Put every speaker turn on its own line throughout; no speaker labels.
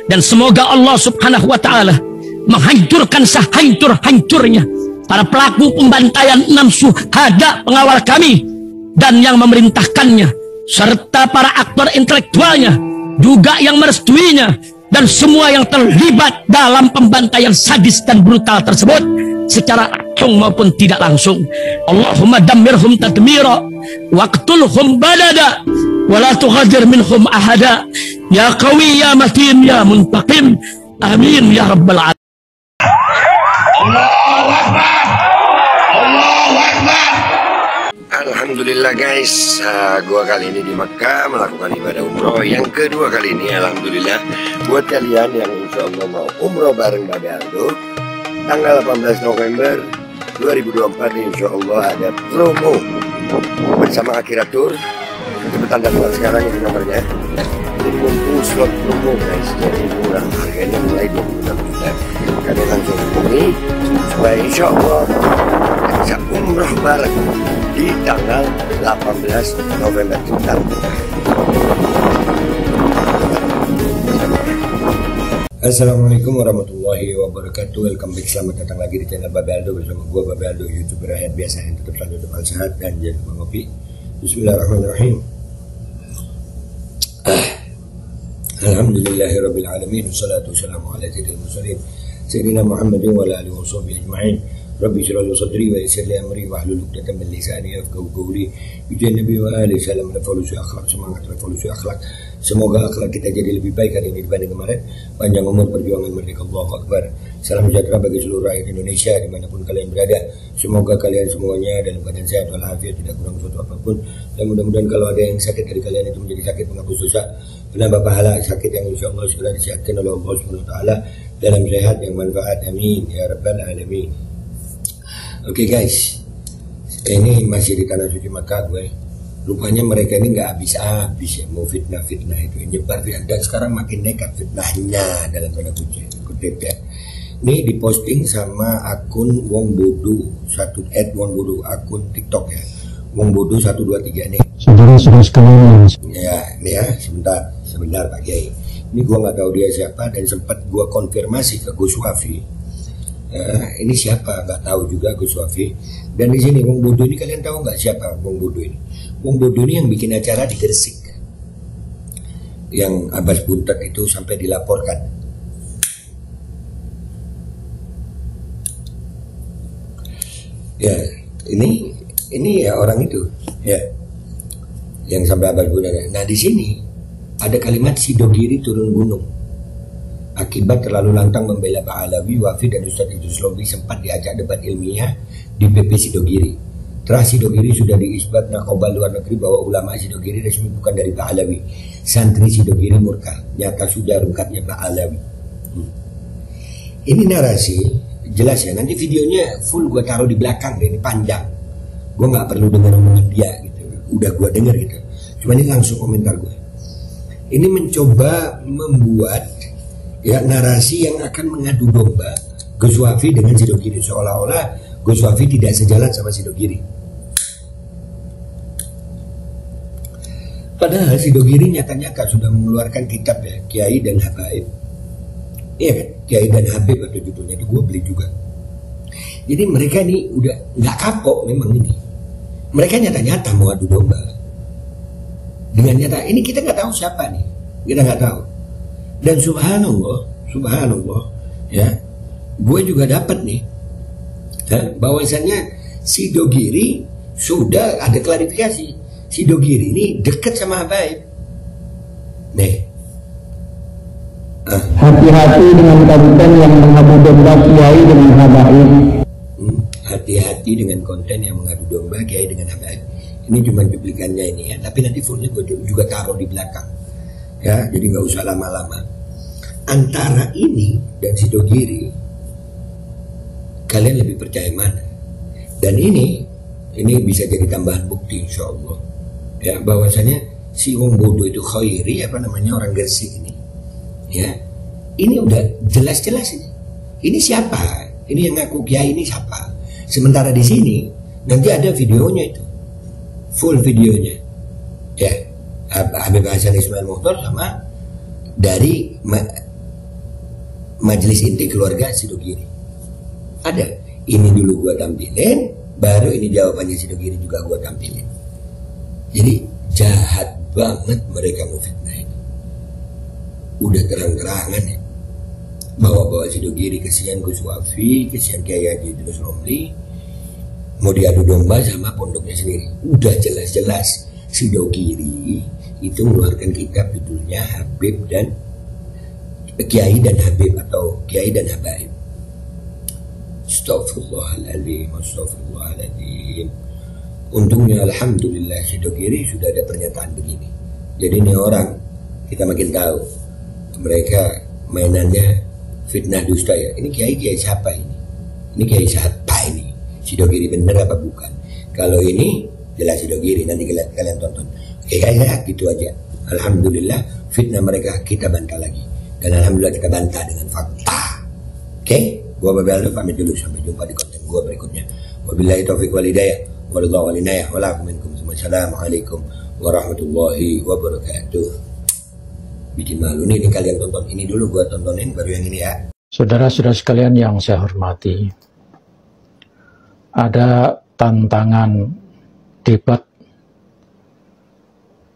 Dan semoga Allah subhanahu wa ta'ala menghancurkan sehancur-hancurnya para pelaku pembantaian 6 syuhada pengawal kami dan yang memerintahkannya, serta para aktor intelektualnya juga yang merestuinya, dan semua yang terlibat dalam pembantaian sadis dan brutal tersebut secara langsung maupun tidak langsung. Allahumma dammirhum tadmira waqtulhum badada wala tughadir minhum ahada ya qawi ya matin ya muntaqim amin ya rabbal alamin.
Allahu Akbar, Allahu Akbar. Alhamdulillah guys, gua kali ini di Makkah melakukan ibadah umroh yang kedua kali ini. Alhamdulillah buat kalian yang insya Allah mau umroh bareng Babe Aldo tanggal 18 November 2024 insya Allah ada promo bersama Akhiratur. Cepetan daftar sekarang, ini nomornya. Jadi mumpung slot promo guys, jadi murah, harganya mulai 26 juta. Kalian langsung hubungi supaya insya Allah bisa umroh bareng di tanggal 18 November mendatang. Assalamualaikum warahmatullahi wabarakatuh. Welcome back, selamat datang lagi di channel Babe Aldo bersama gue Babe Aldo, YouTuber rakyat biasa yang tetap selalu depan sehat dan jangan lupa ngopi. Bismillahirrahmanirrahim. Alhamdulillahirabbil alamin, wassalatu wassalamu ala sayyidil mursalin sayyidina Muhammadin wa ala alihi washabbihi ajma'in. Rabbi shrah li sadri wa yassir li amri wahlul 'uqdatam min lisani yafqahu qawli. Bijan Nabi wa alihi salam, revolusi akhlak, semangat revolusi akhlak. Semoga akhlak kita jadi lebih baik hari ini dibanding kemarin. Panjang umur, perjuangan merdeka, Allahu Akbar. Salam sejahtera bagi seluruh rakyat Indonesia dimanapun kalian berada. Semoga kalian semuanya dalam keadaan sehat walafiat, tidak kurang suatu apapun. Dan mudah-mudahan kalau ada yang sakit dari kalian itu menjadi sakit penghapus dosa, penambah pahala, sakit yang insya Allah segera disehatkan oleh Allah Subhanahu wa Ta'ala dalam sehat yang manfaat. Amin ya rabbal alamin. Oke guys, ini masih di tanah suci Makkah gue. Rupanya mereka ini nggak habis-habis ya mau fitnah-fitnah itu, nyebar fitnah, dan sekarang makin nekat fitnahnya dalam tanda kutip ya. Ini diposting sama akun Wong Bodo Wong Bodo, akun TikTok ya. Wong Bodo 123 nih. Saudara sekalian. Ya, ini ya, sebentar Pak Kiai. Ini gua nggak tahu dia siapa dan sempat gua konfirmasi ke Gus Wafi. Ini siapa? Nggak tahu juga Gus Wafi. Dan di sini Wong Bodo ini, kalian tahu nggak siapa Wong Bodo ini? Wong Bodo ini yang bikin acara di Gresik, yang Abbas Buntet itu sampai dilaporkan. Ya, ini ya orang itu, ya, yang sampai Abbas Buntet. Nah di sini ada kalimat Sidogiri turun gunung akibat terlalu lantang membela Pak Alawi. Wafi dan Ustadz Idrus Lobi sempat diajak debat ilmiah di PP Sidogiri. Telah Sidogiri sudah diisbat Nakobah luar negeri bahwa ulama Sidogiri resmi bukan dari Pak Alawi. Santri Sidogiri murka, nyata sudah rungkapnya Pak Alawi. Ini narasi jelas ya. Nanti videonya full gue taruh di belakang deh, ini panjang. Gue nggak perlu dengar omongan dia gitu. Udah gue denger gitu. Cuma ini langsung komentar gue. Ini mencoba membuat ya narasi yang akan mengadu domba Gus Wafi dengan Sidogiri, seolah-olah Gus Wafi tidak sejalan sama Sidogiri. Padahal Sidogiri nyata-nyata sudah mengeluarkan kitab ya, Kiai dan Habaib. Iya kan, Kiai dan Habib atau judulnya itu gue beli juga. Jadi mereka ini udah nggak kapok memang ini. Mereka nyata-nyata mau adu domba. Dengan nyata ini kita nggak tahu siapa nih, kita nggak tahu. Dan subhanallah ya, gue juga dapat nih bahwasannya Sidogiri sudah ada klarifikasi. Sidogiri ini dekat sama Habaib. Nih,
hati-hati dengan konten yang mengadu domba Kiai dengan Habaib.
Hati-hati dengan konten yang mengadu domba Kiai dengan Habaib. Ini cuma cuplikannya ini ya, tapi nanti fullnya gue juga taruh di belakang. Ya, jadi nggak usah lama-lama. Antara ini dan Sidogiri, kalian lebih percaya mana? Dan ini bisa jadi tambahan bukti insya Allah ya, bahwasanya si Wong Bodo itu khairi orang Gresik ini ya, ini udah jelas-jelas ini siapa, ini yang ngaku Kiai ini siapa. Sementara di sini nanti ada videonya, itu full videonya ya, Habib Hasan Ismail Mukhtar sama dari majelis inti keluarga Sidogiri. Ada. Ini dulu gua tampilin, baru ini jawabannya Sidogiri juga gua tampilin. Jadi jahat banget mereka mau fitnah ini. Udah terang-terangan ya. Bawa-bawa Sidogiri, kesian Gus Wafi, kesian Kiai Haji Idrus Romli, mau diadu domba sama pondoknya sendiri. Udah jelas-jelas Sidogiri itu mengeluarkan kitab judulnya Habib dan Kiai dan Habib atau Kiai dan Habaib. Astagfirullahaladzim, astagfirullahaladzim. Untungnya alhamdulillah Sidogiri sudah ada pernyataan begini. Jadi ini orang kita makin tahu mereka mainannya fitnah dusta ya. Ini kiai siapa ini? Ini kiai siapa ini? Sidogiri bener apa bukan? Kalau ini jelas Sidogiri, nanti kalian tonton. Kayaknya gitu aja. Alhamdulillah fitnah mereka kita bantah lagi. Dan alhamdulillah kita bantah dengan fakta. Oke? Gua Babe Aldo pamit dulu, sampai jumpa di konten gua berikutnya. Wabillahi taufiq wal hidayah. Wallahu walinayah. Wassalamualaikum warahmatullahi wabarakatuh. Bikin malu nih kalian tonton ini dulu, gua tontonin baru yang ini ya.
Saudara-saudara sekalian yang saya hormati, ada tantangan debat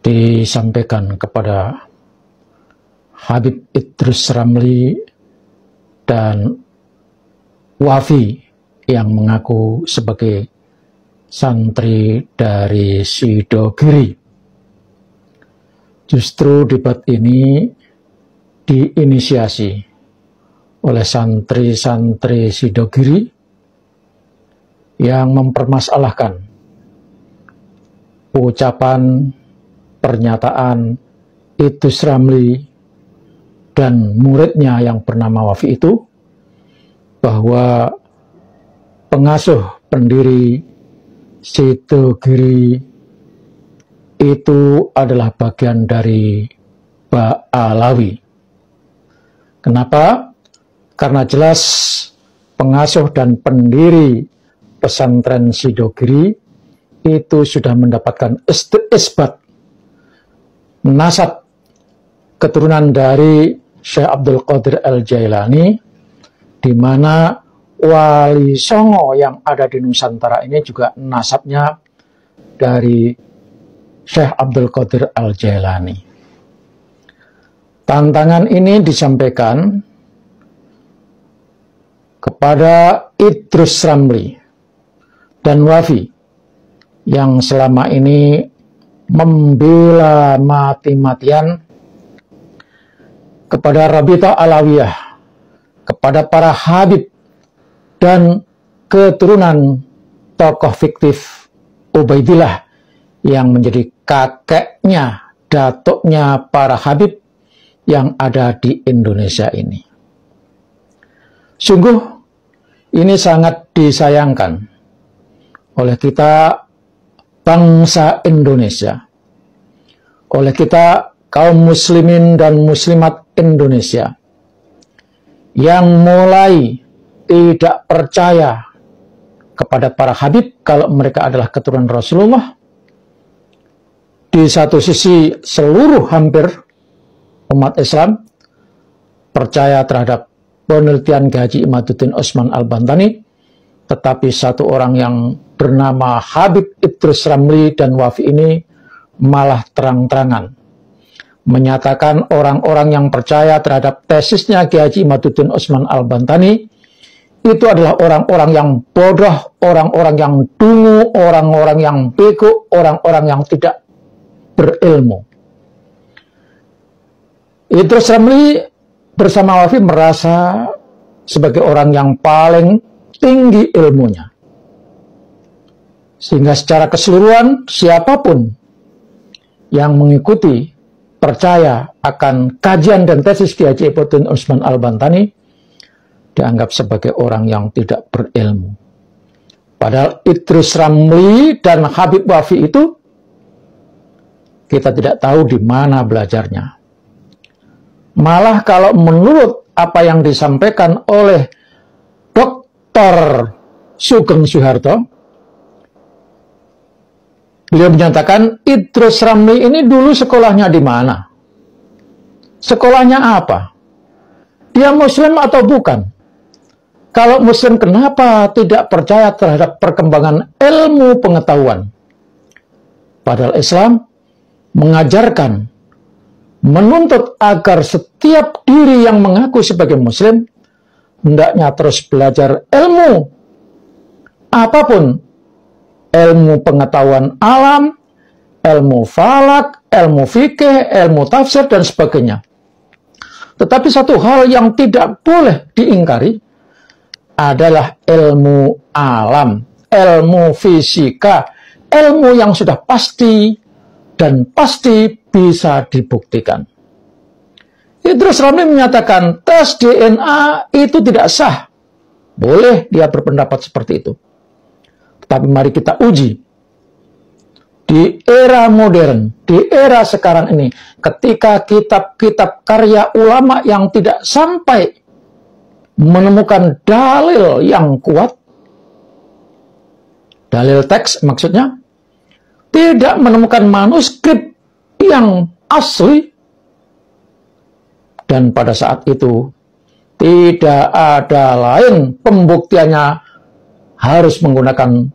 disampaikan kepada Habib Idrus Ramli dan Wafi yang mengaku sebagai santri dari Sidogiri. Justru debat ini diinisiasi oleh santri-santri Sidogiri yang mempermasalahkan ucapan pernyataan Idrus Ramli dan muridnya yang bernama Wafi itu, bahwa pengasuh pendiri Sidogiri itu adalah bagian dari Ba'alawi. Kenapa? Karena jelas pengasuh dan pendiri pesantren Sidogiri itu sudah mendapatkan isbat nasab keturunan dari Syekh Abdul Qadir Al-Jailani, di mana Wali Songo yang ada di Nusantara ini juga nasabnya dari Syekh Abdul Qadir Al-Jailani. Tantangan ini disampaikan kepada Idrus Ramli dan Wafi yang selama ini membela mati-matian kepada Rabita Alawiyah, kepada para habib dan keturunan tokoh fiktif Ubaidillah yang menjadi kakeknya, datuknya para habib yang ada di Indonesia ini. Sungguh ini sangat disayangkan oleh kita bangsa Indonesia, oleh kita kaum muslimin dan muslimat Indonesia yang mulai tidak percaya kepada para habib kalau mereka adalah keturunan Rasulullah. Di satu sisi seluruh hampir umat Islam percaya terhadap penelitian Haji Imaduddin Usman Al-Bantani, tetapi satu orang yang bernama Habib Idrus Ramli dan Wafi ini malah terang-terangan menyatakan orang-orang yang percaya terhadap tesisnya Haji Imaduddin Usman Al-Bantani itu adalah orang-orang yang bodoh, orang-orang yang dungu, orang-orang yang bego, orang-orang yang tidak berilmu. Idrus Ramli bersama Wafi merasa sebagai orang yang paling tinggi ilmunya, sehingga secara keseluruhan siapapun yang mengikuti percaya akan kajian dan tesis Kiai Haji Imaduddin Usman Al-Bantani dianggap sebagai orang yang tidak berilmu. Padahal Idrus Ramli dan Habib Wafi itu kita tidak tahu di mana belajarnya. Malah kalau menurut apa yang disampaikan oleh Dr. Sugeng Soeharto, beliau menyatakan Idrus Ramli ini dulu sekolahnya di mana? Sekolahnya apa? dia Muslim atau bukan? Kalau Muslim, kenapa tidak percaya terhadap perkembangan ilmu pengetahuan? Padahal Islam mengajarkan, menuntut agar setiap diri yang mengaku sebagai Muslim hendaknya terus belajar ilmu apapun, ilmu pengetahuan alam, ilmu falak, ilmu fikih, ilmu tafsir, dan sebagainya. Tetapi satu hal yang tidak boleh diingkari adalah ilmu alam, ilmu fisika, ilmu yang sudah pasti dan pasti bisa dibuktikan. Idrus Ramli menyatakan tes DNA itu tidak sah. Boleh dia berpendapat seperti itu. Tapi mari kita uji. Di era modern, di era sekarang ini, ketika kitab-kitab karya ulama yang tidak sampai menemukan dalil yang kuat, dalil teks maksudnya, tidak menemukan manuskrip yang asli, dan pada saat itu tidak ada lain pembuktiannya harus menggunakan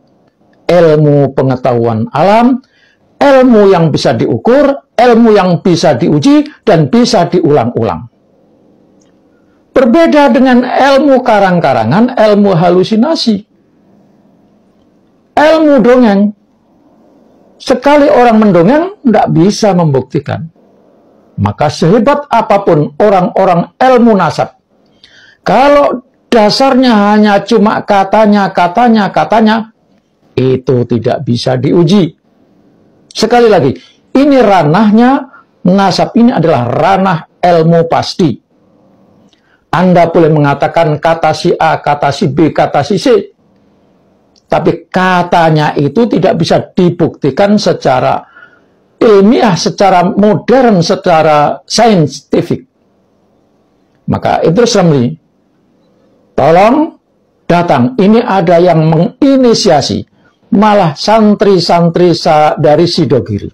ilmu pengetahuan alam, ilmu yang bisa diukur, ilmu yang bisa diuji, dan bisa diulang-ulang. Berbeda dengan ilmu karang-karangan, ilmu halusinasi. Ilmu dongeng, sekali orang mendongeng, tidak bisa membuktikan. Maka sehebat apapun orang-orang ilmu nasab, kalau dasarnya hanya cuma katanya, itu tidak bisa diuji. Sekali lagi, ini ranahnya, nasab ini adalah ranah ilmu pasti. Anda boleh mengatakan kata si A, kata si B, kata si C. Tapi katanya itu tidak bisa dibuktikan secara ilmiah, secara modern, secara saintifik. Maka Idrus Ramli, tolong datang. Ini ada yang menginisiasi, malah santri-santri dari Sidogiri.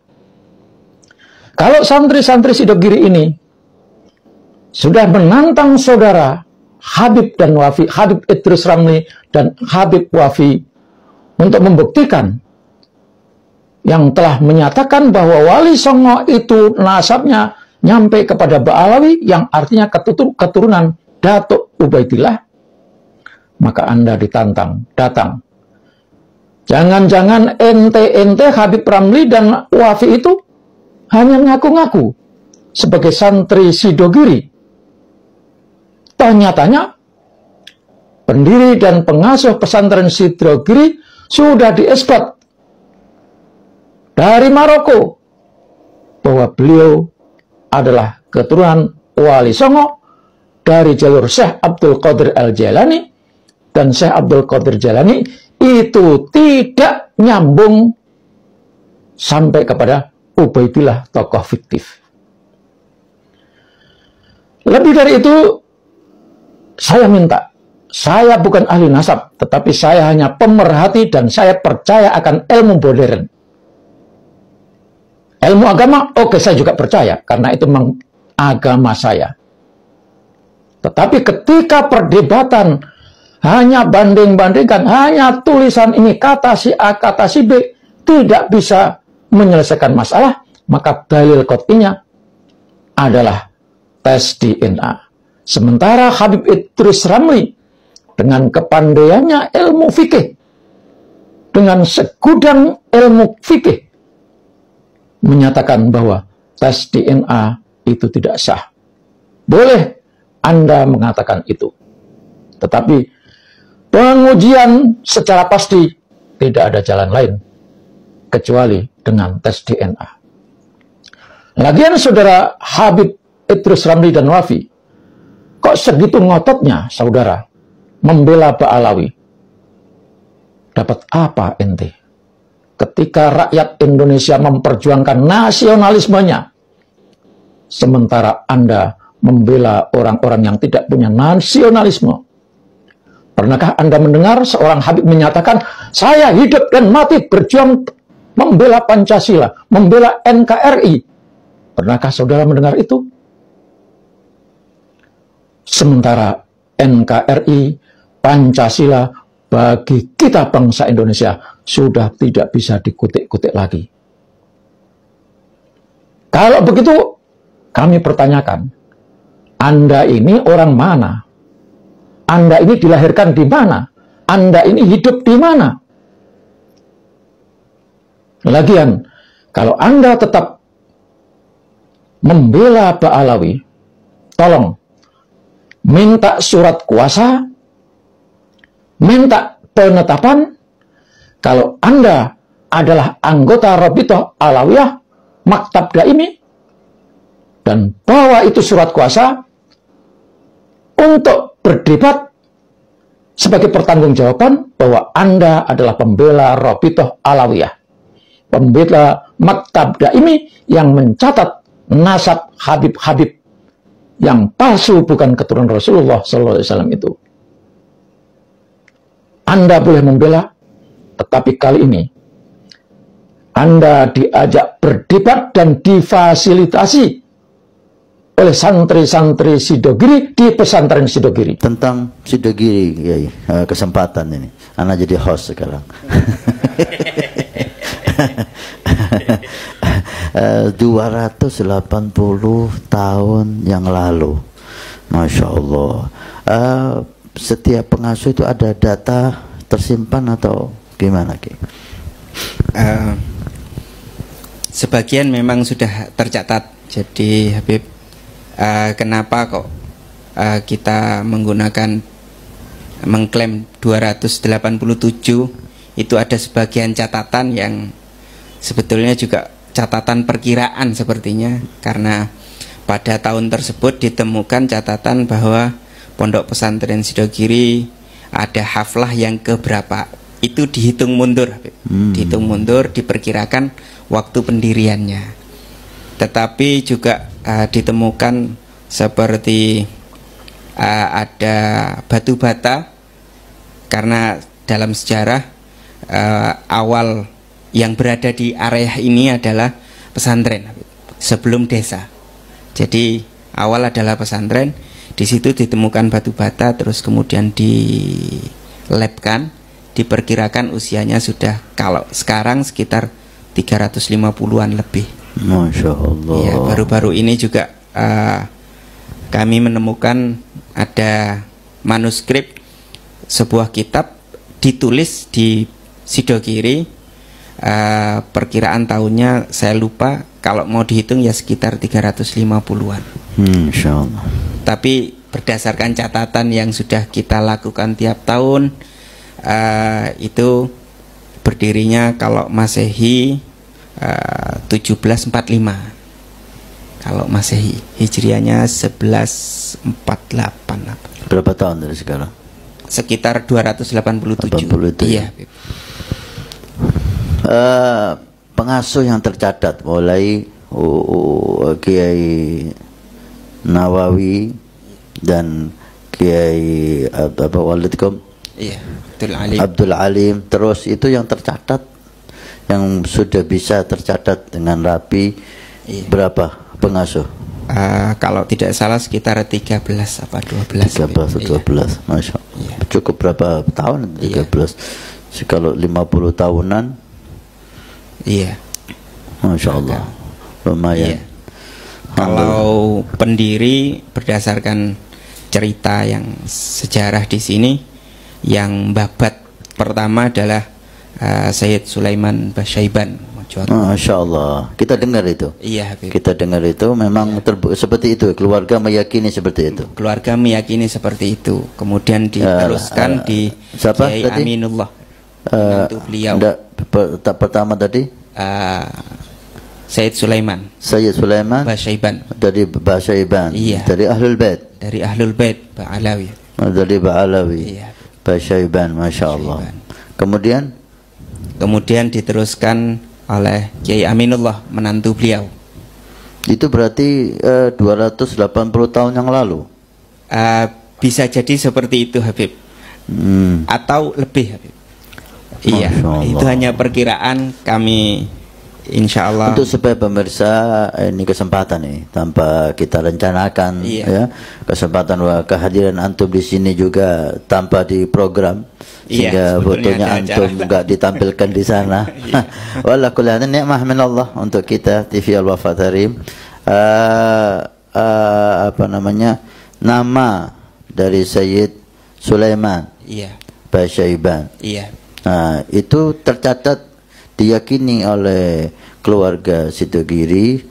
Kalau santri-santri Sidogiri ini sudah menantang saudara Habib dan Wafi, Habib Idrus Ramli dan Habib Wafi, untuk membuktikan yang telah menyatakan bahwa Wali Songo itu nasabnya nyampe kepada Ba'alawi, yang artinya keturunan Datuk Ubaidillah, maka Anda ditantang, datang. Jangan-jangan ente Habib Ramli dan Wafi itu hanya ngaku-ngaku sebagai santri Sidogiri. Tanya-tanya, pendiri dan pengasuh pesantren Sidogiri sudah diisbat dari Maroko bahwa beliau adalah keturunan Wali Songo dari jalur Syekh Abdul Qadir Al-Jailani, dan Syekh Abdul Qadir Jailani itu tidak nyambung sampai kepada Ubaidillah, tokoh fiktif. Lebih dari itu, saya minta, saya bukan ahli nasab, tetapi saya hanya pemerhati dan saya percaya akan ilmu modern. Ilmu agama, oke, saya juga percaya, karena itu memang agama saya. Tetapi ketika perdebatan hanya banding-bandingkan, hanya tulisan ini, kata si A, kata si B, tidak bisa menyelesaikan masalah, maka dalil qat'inya adalah tes DNA. Sementara Habib Idrus Ramli dengan kepandaiannya ilmu fikih, dengan segudang ilmu fikih, menyatakan bahwa tes DNA itu tidak sah. Boleh Anda mengatakan itu, tetapi pengujian secara pasti tidak ada jalan lain kecuali dengan tes DNA. Lagian saudara Habib Idrus Ramli dan Wafi, kok segitu ngototnya saudara membela Ba'alawi? Dapat apa ente ketika rakyat Indonesia memperjuangkan nasionalismenya, sementara Anda membela orang-orang yang tidak punya nasionalisme? Pernahkah Anda mendengar seorang Habib menyatakan, saya hidup dan mati berjuang membela Pancasila, membela NKRI? Pernahkah saudara mendengar itu? Sementara NKRI, Pancasila bagi kita bangsa Indonesia sudah tidak bisa dikutik-kutik lagi. Kalau begitu, kami pertanyakan, Anda ini orang mana? Anda ini dilahirkan di mana? Anda ini hidup di mana? Lagian, kalau Anda tetap membela Ba'alawi, tolong minta surat kuasa, minta penetapan kalau Anda adalah anggota Rabithah Alawiyah Maktab Daimi, dan bawa itu surat kuasa untuk berdebat sebagai pertanggungjawaban bahwa Anda adalah pembela Rabithah Alawiyah, pembela Maktab Daimi yang mencatat nasab Habib-Habib yang palsu, bukan keturunan Rasulullah SAW itu. Anda boleh membela, tetapi kali ini Anda diajak berdebat dan difasilitasi oleh santri-santri Sidogiri di pesantren Sidogiri.
Tentang Sidogiri, ya, kesempatan ini. Ana jadi host sekarang. 280 tahun yang lalu, Masya Allah. Setiap pengasuh itu ada data tersimpan atau gimana, Ki?
Sebagian memang sudah tercatat. Jadi Habib, kenapa kok kita mengklaim 287? Itu ada sebagian catatan yang sebetulnya juga catatan perkiraan sepertinya, karena pada tahun tersebut ditemukan catatan bahwa Pondok Pesantren Sidogiri ada haflah yang keberapa. Itu dihitung mundur, dihitung mundur, diperkirakan waktu pendiriannya. Tetapi juga ditemukan seperti ada batu bata, karena dalam sejarah awal yang berada di area ini adalah pesantren sebelum desa. Jadi awal adalah pesantren, di situ ditemukan batu bata, terus kemudian dilabkan, diperkirakan usianya sudah kalau sekarang sekitar 350-an lebih.
Masya Allah.
Ya, baru-baru ini juga kami menemukan ada manuskrip sebuah kitab ditulis di Sidogiri. Perkiraan tahunnya saya lupa, kalau mau dihitung ya sekitar 350-an.
Insya Allah.
Tapi berdasarkan catatan yang sudah kita lakukan tiap tahun, itu berdirinya kalau Masehi 1745, kalau Masehi, Hijriahnya 1148.
Berapa tahun dari sekarang?
Sekitar 287.
80 itu,
iya.
Ya? Pengasuh yang tercatat mulai Kiai Nawawi dan Kiai Walidkum,
iya, Abdul Alim.
Abdul Alim, terus itu yang tercatat, yang sudah bisa tercatat dengan rapi, iya. Berapa pengasuh?
Kalau tidak salah sekitar 13 apa 12.
13 atau 12, iya. Masya Allah. Iya. Cukup berapa tahun? 13. Iya. Kalau 50 tahunan, iya, Masya Allah, lumayan. Iya.
Kalau pendiri berdasarkan cerita yang sejarah di sini, yang babat pertama adalah Sayyid Sulaiman Basyaiban.
Masya Allah, kita dengar itu.
Iya, Habib.
Kita dengar itu, memang iya. Seperti itu. Keluarga meyakini seperti itu.
Keluarga meyakini seperti itu. Kemudian diteruskan di
siapa
Kiai
tadi?
Aminullah. Menantu beliau.
Pertama tadi
Sayyid Sulaiman.
Sayyid Sulaiman
Basyaiban.
Dari Basyaiban.
Iya.
Dari Ahlul Bait.
Dari Ahlul Bait Ba'alawi.
Dari Ba'alawi.
Iya.
Basyaiban, Masya Allah. Kemudian
diteruskan oleh Kiai Aminullah, menantu beliau.
Itu berarti 280 tahun yang lalu.
Bisa jadi seperti itu, Habib. Atau lebih, Habib. Iya, itu hanya perkiraan kami insya Allah.
Untuk supaya pemirsa, ini kesempatan nih tanpa kita rencanakan, ya, kesempatan kehadiran antum di sini juga tanpa di program, sehingga fotonya antum nggak ditampilkan di sana. Wallah kuliahnya nikmah min Allah untuk kita TV Al-Wafa Tarim. Apa namanya, nama dari Sayyid Sulaiman Basyaiban. Itu tercatat, diyakini oleh keluarga Sidogiri.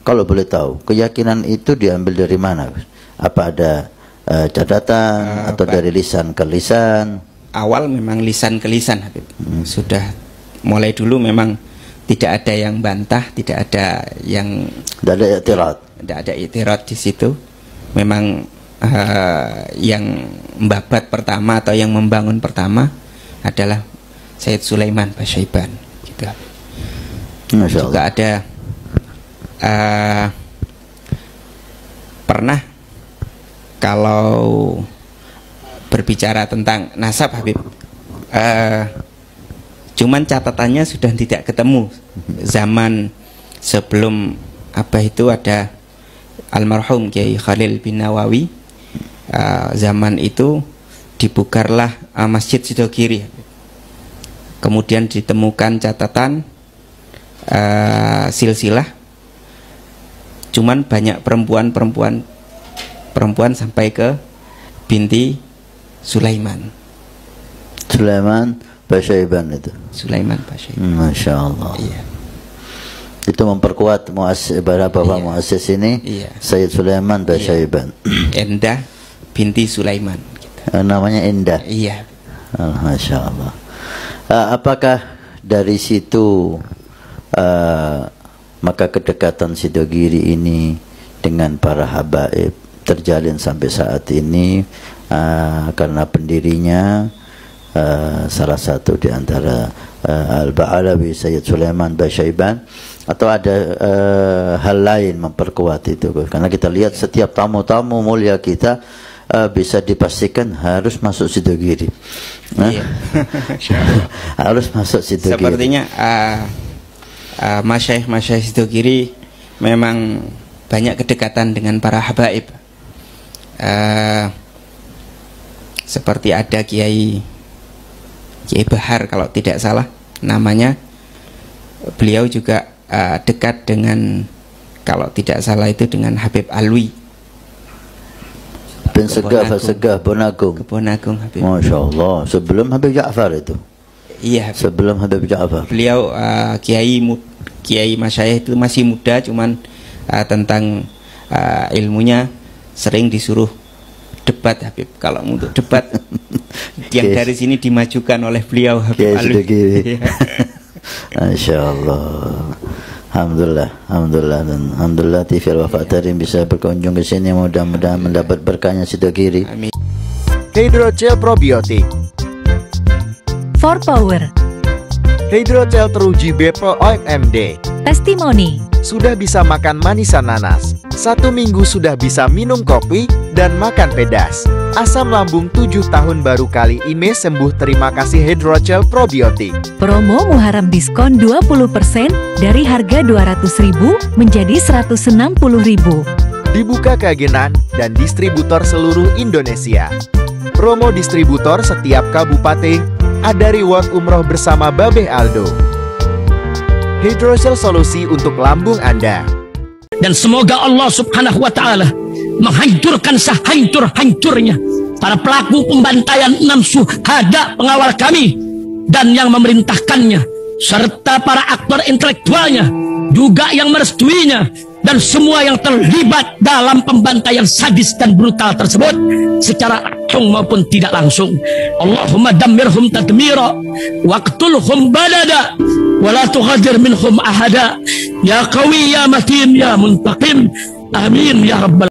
Kalau boleh tahu, keyakinan itu diambil dari mana? Apa ada catatan atau dari lisan ke lisan?
Awal memang lisan ke lisan, Habib. Sudah mulai dulu memang tidak ada yang bantah, tidak ada yang tidak ada i'tirad di situ. Memang yang membabat pertama atau yang membangun pertama adalah Sayyid Sulaiman Basyaiban, gitu. Juga ada pernah kalau berbicara tentang nasab, Habib, cuman catatannya sudah tidak ketemu. Zaman sebelum apa itu ada almarhum Kiai Khalil bin Nawawi, zaman itu dibukarlah Masjid Sidogiri. Kemudian ditemukan catatan silsilah, cuman banyak perempuan sampai ke binti Sulaiman
Basyaiban itu.
Sulaiman Basyaiban.
Masya Allah. Iya. Itu memperkuat bapak muassis ini, Sayyid Sulaiman Basyaiban.
Endah binti Sulaiman. Gitu.
Namanya Endah.
Iya.
Masya Allah. Apakah dari situ maka kedekatan Sidogiri ini dengan para habaib terjalin sampai saat ini, karena pendirinya salah satu di antara Al-Ba'alawi Sayyid Sulaiman Basyaiban, atau ada hal lain memperkuat itu? Karena kita lihat setiap tamu-tamu mulia kita bisa dipastikan harus masuk Sidogiri. Harus masuk Sidogiri.
Sepertinya Masyaikh Sidogiri memang banyak kedekatan dengan para habaib. Seperti ada Kiai Bahar kalau tidak salah namanya, beliau juga dekat dengan, kalau tidak salah itu dengan Habib Alwi
bin Segah Bonagung.
Habib.
Masya Allah, sebelum Habib Ja'far itu.
Iya,
sebelum Habib Ja'far.
Beliau Kiai Masyayikh itu masih muda, cuman tentang ilmunya sering disuruh debat, Habib. Kalau untuk debat yang dari sini dimajukan oleh beliau, Habib Alwi.
Masya Allah. Alhamdulillah dan alhamdulillah TV Al-Wafa Tarim bisa berkunjung ke sini, mudah-mudahan mendapat berkahnya Sidogiri.
Amin.
Hydrogel probiotik,
4 Power,
Hydrogel teruji BPRO OMD,
Testimoni,
sudah bisa makan manisan nanas, 1 minggu sudah bisa minum kopi dan makan pedas. Asam lambung 7 tahun baru kali ini sembuh. Terima kasih Hydrogel probiotik.
promo Muharram diskon 20% dari harga 200.000 menjadi 160.000.
Dibuka keagenan dan distributor seluruh Indonesia. Promo distributor setiap kabupaten, ada reward umroh bersama Babeh Aldo. Hydrogel solusi untuk lambung Anda.
Dan semoga Allah Subhanahu wa ta'ala menghancurkan sehancur-hancurnya para pelaku pembantaian 6 syuhada pengawal kami dan yang memerintahkannya, serta para aktor intelektualnya juga yang merestuinya, dan semua yang terlibat dalam pembantaian sadis dan brutal tersebut secara langsung maupun tidak langsung. Allahumma dammirhum tadmira waqtulhum balada wala tughadir minhum ahada ya qawi ya matin ya muntaqim. Amin ya rabbal